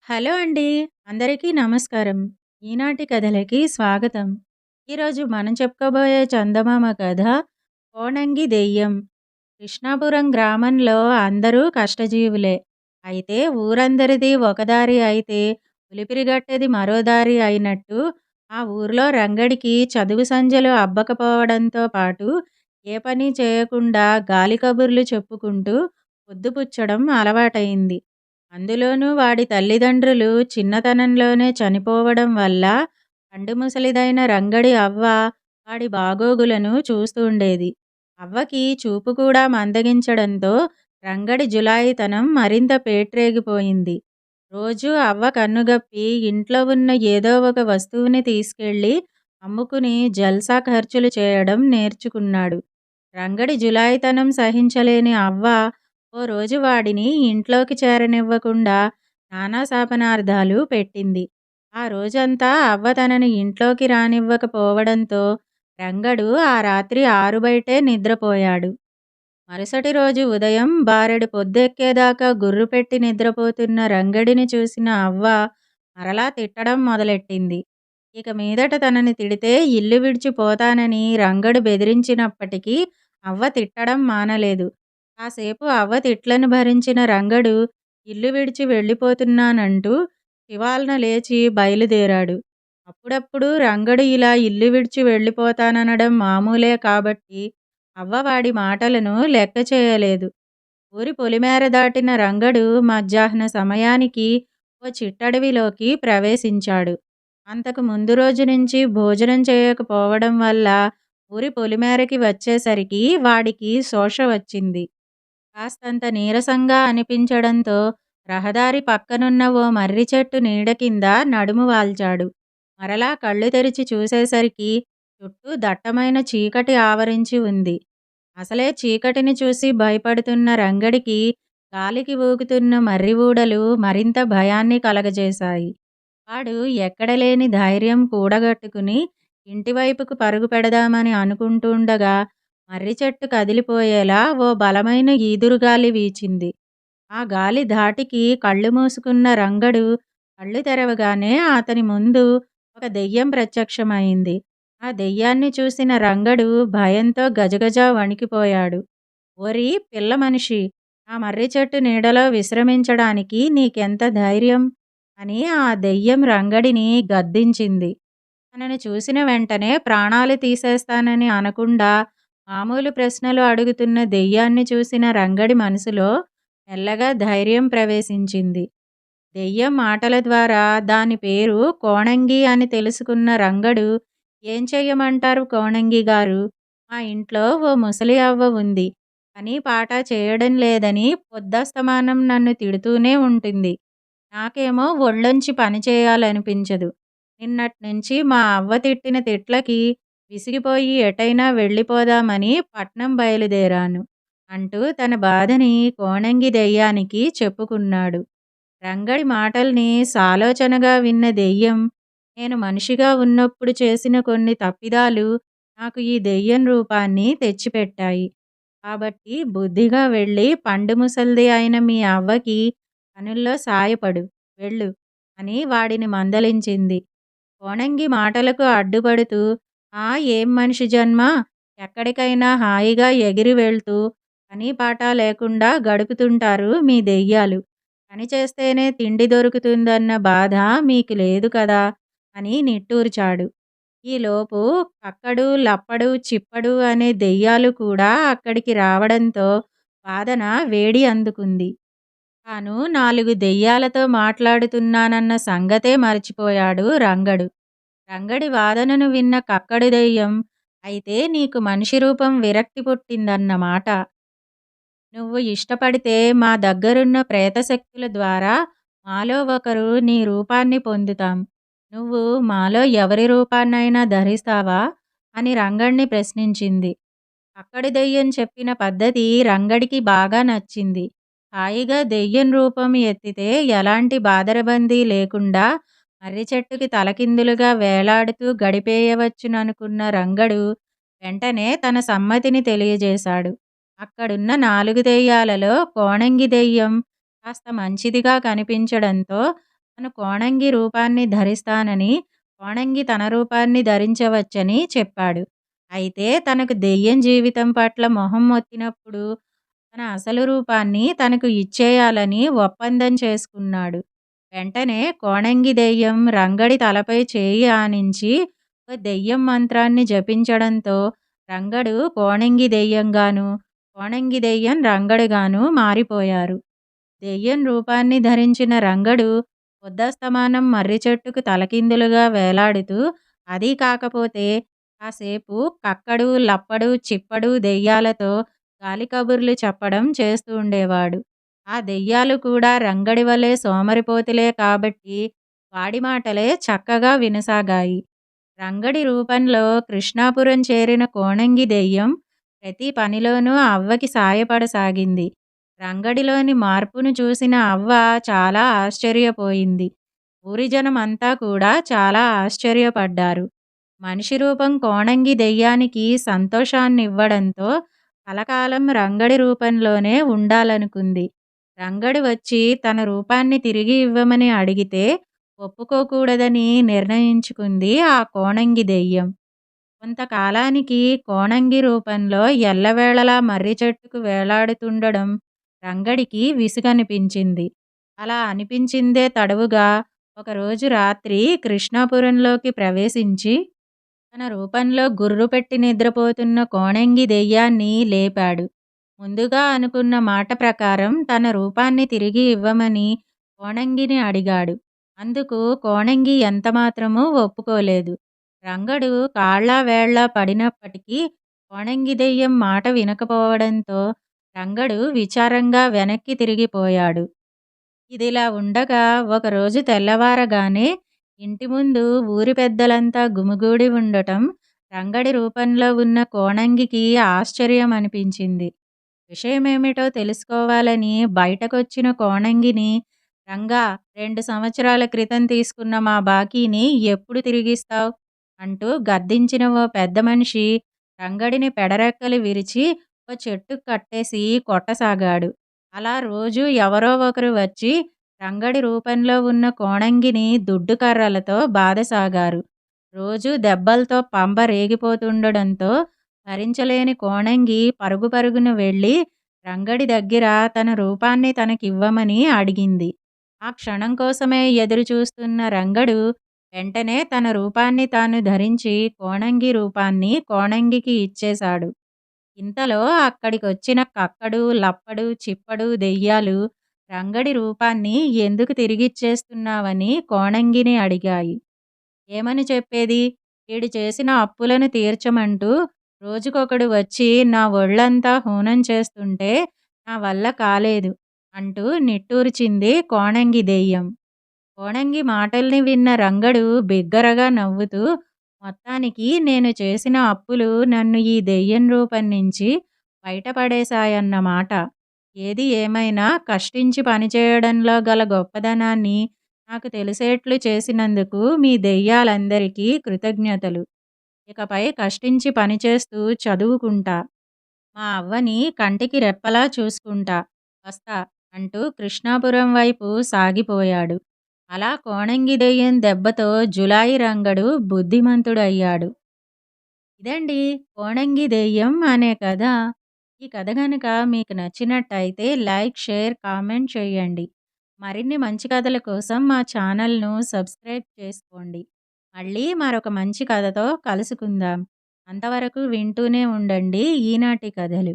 Hello అండి. అందరికీ నమస్కారం. ఈనాటి కథలకి స్వాగతం. ఈరోజు మనం చెప్పుకోబోయే చందమామ కథ 'కోణంగి దెయ్యం'. కృష్ణాపురం గ్రామంలో అందరూ కష్టజీవులే. అయితే ఊరందరిది ఒక దారి అయితే ఉలిపిరిగట్టేది మరో దారి అయినట్టు ఆ ఊర్లో రంగడికి చదువు సంధ్యలు అబ్బకపోవడంతో పాటు ఏ పని చేయకుండా గాలి కబుర్లు చెప్పుకుంటూ పొద్దుపుచ్చడం అలవాటయింది. అందులోనూ వాడి తల్లిదండ్రులు చిన్నతనంలోనే చనిపోవడం వల్ల పండు ముసలిదైన రంగడి అవ్వ వాడి బాగోగులను చూస్తుండేది. అవ్వకి చూపు కూడా మందగించడంతో రంగడి జులాయితనం మరింత పేట్రేగిపోయింది. రోజూ అవ్వ కన్నుగప్పి ఇంట్లో ఉన్న ఏదో ఒక వస్తువుని తీసుకెళ్ళి అమ్ముకుని జల్సా ఖర్చులు చేయడం నేర్చుకున్నాడు. రంగడి జులాయితనం సహించలేని అవ్వ ఓ రోజు వాడిని ఇంట్లోకి చేరనివ్వకుండా నానా శాపనార్థాలు పెట్టింది. ఆ రోజంతా అవ్వ తనని ఇంట్లోకి రానివ్వకపోవడంతో రంగడు ఆ రాత్రి ఆరుబయటే నిద్రపోయాడు. మరుసటి రోజు ఉదయం బారెడు పొద్దెక్కేదాకా గుర్రుపెట్టి నిద్రపోతున్న రంగడిని చూసిన అవ్వ మరలా తిట్టడం మొదలెట్టింది. ఇక మీదట తనని తిడితే ఇల్లు విడిచిపోతానని రంగడు బెదిరించినప్పటికీ అవ్వ తిట్టడం మానలేదు. కాసేపు అవ్వ తిట్లను భరించిన రంగడు ఇల్లు విడిచి వెళ్ళిపోతున్నానంటూ శివాల్న లేచి బయలుదేరాడు. అప్పుడప్పుడు రంగడు ఇలా ఇల్లు విడిచి వెళ్ళిపోతాననడం మామూలే కాబట్టి అవ్వ వాడి మాటలను లెక్క చేయలేదు. ఊరి పొలిమేర దాటిన రంగడు మధ్యాహ్న సమయానికి ఓ చిట్టడవిలోకి ప్రవేశించాడు. అంతకు ముందు రోజు నుంచి భోజనం చేయకపోవడం వల్ల ఊరి పొలిమేరకి వచ్చేసరికి వాడికి శోష వచ్చింది. కాస్తంత నీరసంగా అనిపించడంతో రహదారి పక్కనున్న ఓ మర్రి చెట్టు నీడ కింద నడుము వాల్చాడు. మరలా కళ్ళు తెరిచి చూసేసరికి చుట్టూ దట్టమైన చీకటి ఆవరించి ఉంది. అసలే చీకటిని చూసి భయపడుతున్న రంగడికి గాలికి ఊగుతున్న మర్రి ఊడలు మరింత భయాన్ని కలగజేశాయి. వాడు ఎక్కడలేని ధైర్యం కూడగట్టుకుని ఇంటివైపుకు పరుగు పెడదామని అనుకుంటుండగా మర్రి చెట్టు కదిలిపోయేలా ఓ బలమైన ఈదురుగాలి వీచింది. ఆ గాలి ధాటికి కళ్ళు మూసుకున్న రంగడు కళ్ళు తెరవగానే అతని ముందు ఒక దెయ్యం ప్రత్యక్షమైంది. ఆ దెయ్యాన్ని చూసిన రంగడు భయంతో గజగజ వణికిపోయాడు. ఓరి పిల్ల మనిషి, ఆ మర్రి చెట్టు నీడలో విశ్రమించడానికి నీకెంత ధైర్యం అని ఆ దెయ్యం రంగడిని గద్దించింది. తనని చూసిన వెంటనే ప్రాణాలు తీసేస్తానని అనకుండా మామూలు ప్రశ్నలు అడుగుతున్న దెయ్యాన్ని చూసిన రంగడి మనసులో మెల్లగా ధైర్యం ప్రవేశించింది. దెయ్యం మాటల ద్వారా దాని పేరు కోణంగి అని తెలుసుకున్న రంగడు, ఏం చెయ్యమంటారు కోణంగి గారు? మా ఇంట్లో ఓ ముసలి అవ్వ ఉంది. పని పాట చేయడం లేదని పొద్దస్తమానం నన్ను తిడుతూనే ఉంటుంది. నాకేమో ఒళ్ళొంచి పని చేయాలనిపించదు. నిన్నట్నుంచి మా అవ్వ తిట్టిన తిట్లకి విసిగిపోయి ఎటైనా వెళ్ళిపోదామని పట్నం బయలుదేరాను అంటూ తన బాధని కోణంగి దెయ్యానికి చెప్పుకున్నాడు. రంగడి మాటల్ని సాలోచనగా విన్న దెయ్యం, నేను మనిషిగా ఉన్నప్పుడు చేసిన కొన్ని తప్పిదాలు నాకు ఈ దెయ్యం రూపాన్ని తెచ్చిపెట్టాయి. కాబట్టి బుద్ధిగా వెళ్ళి పండు ముసల్ది అయిన మీ అవ్వకి పనుల్లో సాయపడు, వెళ్ళు అని వాడిని మందలించింది. కోణంగి మాటలకు అడ్డుపడుతూ, ఆ ఏం మనిషి జన్మ, ఎక్కడికైనా హాయిగా ఎగిరి వెళ్తూ పని పాట లేకుండా గడుపుతుంటారు మీ దెయ్యాలు. పని చేస్తేనే తిండి దొరుకుతుందన్న బాధ మీకు లేదు కదా అని నిట్టూర్చాడు. ఈలోపు కక్కడు, లప్పడు, చిప్పడు అనే దెయ్యాలు కూడా అక్కడికి రావడంతో వాదన వేడి అందుకుంది. తాను 4 దెయ్యాలతో మాట్లాడుతున్నానన్న సంగతే మరచిపోయాడు రంగడు. రంగడి వాదనను విన్న కక్కడు దెయ్యం, అయితే నీకు మనిషి రూపం విరక్తి పుట్టిందన్నమాట. నువ్వు ఇష్టపడితే మా దగ్గరున్న ప్రేతశక్తుల ద్వారా మాలో ఒకరు నీ రూపాన్ని పొందుతాం. నువ్వు మాలో ఎవరి రూపాన్నైనా ధరిస్తావా అని రంగడిని ప్రశ్నించింది. అక్కడి దెయ్యం చెప్పిన పద్ధతి రంగడికి బాగా నచ్చింది. హాయిగా దెయ్యం రూపం ఎత్తితే ఎలాంటి బాదరబందీ లేకుండా మర్రి చెట్టుకి తలకిందులుగా వేలాడుతూ గడిపేయవచ్చుననుకున్న రంగడు వెంటనే తన సమ్మతిని తెలియజేశాడు. అక్కడున్న 4 దెయ్యాలలో కోణంగి దెయ్యం కాస్త మంచిదిగా కనిపించడంతో తను కోణంగి రూపాన్ని ధరిస్తానని, కోణంగి తన రూపాన్ని ధరించవచ్చని చెప్పాడు. అయితే తనకు దెయ్యం జీవితం పట్ల మొహం మొత్తినప్పుడు తన అసలు రూపాన్ని తనకు ఇచ్చేయాలని ఒప్పందం చేసుకున్నాడు. వెంటనే కోణంగి దెయ్యం రంగడి తలపై చేయి ఆనించి ఒక దెయ్యం మంత్రాన్ని జపించడంతో రంగడు కోణంగి దెయ్యంగాను, కోణంగి దెయ్యం రంగడుగాను మారిపోయారు. దెయ్యం రూపాన్ని ధరించిన రంగడు పొద్దస్తమానం మర్రి చెట్టుకు తలకిందులుగా వేలాడుతూ, అదీ కాకపోతే కాసేపు కక్కడు, లప్పడు, చిప్పడు దెయ్యాలతో గాలి కబుర్లు చెప్పడం చేస్తూ ఉండేవాడు. ఆ దెయ్యాలు కూడా రంగడి వలె సోమరిపోతులే కాబట్టి వాడి మాటలే చక్కగా వినసాగాయి. రంగడి రూపంలో కృష్ణాపురం చేరిన కోణంగి దెయ్యం ప్రతి పనిలోనూ అవ్వకి సాయపడసాగింది. రంగడిలోని మార్పును చూసిన అవ్వ చాలా ఆశ్చర్యపోయింది. ఊరి జనం అంతా కూడా చాలా ఆశ్చర్యపడ్డారు. మనిషి రూపం కోణంగి దెయ్యానికి సంతోషాన్నివ్వడంతో కలకాలం రంగడి రూపంలోనే ఉండాలనుకుంది. రంగడు వచ్చి తన రూపాన్ని తిరిగి ఇవ్వమని అడిగితే ఒప్పుకోకూడదని నిర్ణయించుకుంది ఆ కోణంగి దెయ్యం. కొంతకాలానికి కోణంగి రూపంలో ఎల్లవేళలా మర్రి చెట్టుకు వేలాడుతుండడం రంగడికి విసుగనిపించింది. అలా అనిపించిందే తడవుగా ఒకరోజు రాత్రి కృష్ణాపురంలోకి ప్రవేశించి తన రూపంలో గుర్రు పెట్టి నిద్రపోతున్న కోణంగి దెయ్యాన్ని లేపాడు. ముందుగా అనుకున్న మాట ప్రకారం తన రూపాన్ని తిరిగి ఇవ్వమని కోణంగిని అడిగాడు. అందుకు కోణంగి ఎంతమాత్రమూ ఒప్పుకోలేదు. రంగడు కాళ్ళా వేళ్ళా పడినప్పటికీ కోణంగి దెయ్యం మాట వినకపోవడంతో రంగడు విచారంగా వెనక్కి తిరిగిపోయాడు. ఇదిలా ఉండగా ఒకరోజు తెల్లవారగానే ఇంటి ముందు ఊరి పెద్దలంతా గుమిగూడి ఉండటం రంగడి రూపంలో ఉన్న కోణంగికి ఆశ్చర్యం అనిపించింది. విషయమేమిటో తెలుసుకోవాలని బయటకొచ్చిన కోణంగిని, రంగా, 2 సంవత్సరాల క్రితం తీసుకున్న మా బాకీని ఎప్పుడు తిరిగిస్తావ్? అంటూ గద్దించిన ఓ పెద్ద మనిషి రంగడిని పెడరెక్కలు విరిచి ఓ చెట్టుకు కట్టేసి కొట్టసాగాడు. అలా రోజూ ఎవరో ఒకరు వచ్చి రంగడి రూపంలో ఉన్న కోణంగిని దుడ్డు కర్రలతో బాధసాగారు. రోజూ దెబ్బలతో పంబ రేగిపోతుండడంతో భరించలేని కోణంగి పరుగు పరుగున వెళ్ళి రంగడి దగ్గర తన రూపాన్ని తనకివ్వమని అడిగింది. ఆ క్షణం కోసమే ఎదురు చూస్తున్న రంగడు వెంటనే తన రూపాన్ని తాను ధరించి కోణంగి రూపాన్ని కోణంగికి ఇచ్చేశాడు. ఇంతలో అక్కడికొచ్చిన కక్కడు, లప్పడు, చిప్పడు దెయ్యాలు రంగడి రూపాన్ని ఎందుకు తిరిగిచ్చేస్తున్నావని కోణంగిని అడిగాయి. ఏమని చెప్పేది? ఈడు చేసిన అప్పులను తీర్చమంటూ రోజుకొకడు వచ్చి నా ఒళ్ళంతా హూనం చేస్తుంటే నా వల్ల కాలేదు అంటూ నిట్టూర్చింది కోణంగి దెయ్యం. కోణంగి మాటల్ని విన్న రంగడు బిగ్గరగా నవ్వుతూ, మొత్తానికి నేను చేసిన అప్పులు నన్ను ఈ దెయ్యం రూపం నుంచి బయటపడేశాయన్నమాట. ఏది ఏమైనా కష్టించి పనిచేయడంలో గల గొప్పదనాన్ని నాకు తెలిసేట్లు చేసినందుకు మీ దెయ్యాలందరికీ కృతజ్ఞతలు. ఇకపై కష్టించి పనిచేస్తూ చదువుకుంటా. మా అవ్వని కంటికి రెప్పలా చూసుకుంటా. వస్తా అంటూ కృష్ణాపురం వైపు సాగిపోయాడు. అలా కోణంగి దెయ్యం దెబ్బతో జులాయి రంగడు బుద్ధిమంతుడయ్యాడు. ఇదండి కోణంగి దెయ్యం అనే కథ. ఈ కథ గనుక మీకు నచ్చినట్టయితే లైక్, షేర్, కామెంట్ చేయండి. మరిన్ని మంచి కథల కోసం మా ఛానల్‌ను సబ్స్క్రైబ్ చేసుకోండి. మళ్ళీ మరొక మంచి కథతో కలుసుకుందాం. అంతవరకు వింటూనే ఉండండి ఈనాటి కథలు.